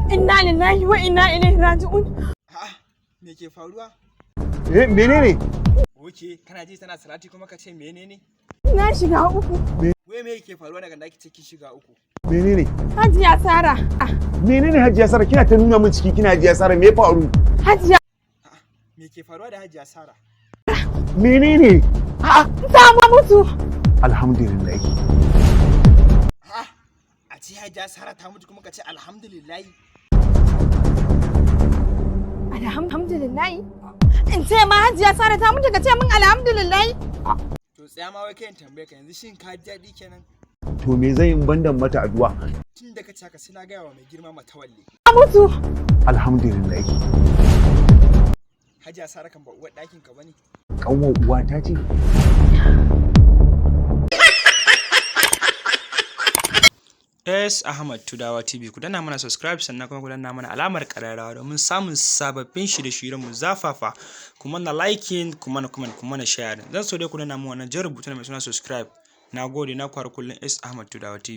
Inna lillahi wa inna ilaihi raji'un. A'a, me ke faruwa? Menene? Oke, kana ji tana salati kuma ka ce menene? Na shiga uku. Wai me yake faruwa daga da kike shiga uku? Menene? Hajiya Sara. Menene Hajiya Sara? Kina ta nuna min ciki kina Hajiya Sara, me faru? Hajiya. A'a, me ke faruwa da Hajiya Sara? Menene? Ta mutu. Alhamdulillah. A'a, a ce Hajiya Sara ta mutu kuma ka ce alhamdulillah. Alhamdulillah. In ce ma Hajiya Sara ta mutu ka ce min alhamdulillah. To tsaya ma wai kai tambaye ka yanzu shin ka ji daɗi kenan? To me zan yi bandan mata addu'a? Tun da ka ce haka sai na gaya wa mai girma Matawalle. Ta mutu. Alhamdulillah. Hajiya Sara kan ba uwar ɗakin ka bane? Kanwar uwata ce. S Ahmad Tudawa TV ku danna mana subscribe sannan kuma ku danna mana alamar ƙararrawa domin samun sababbin shirye-shiryen mu zafafa, kuma na liking, kuma na comment, kuma na share. Zan so dai ku danna mu wannan jan rubutu mai suna subscribe. Nagode, na kwara kullun S Ahmad Tudawa TV.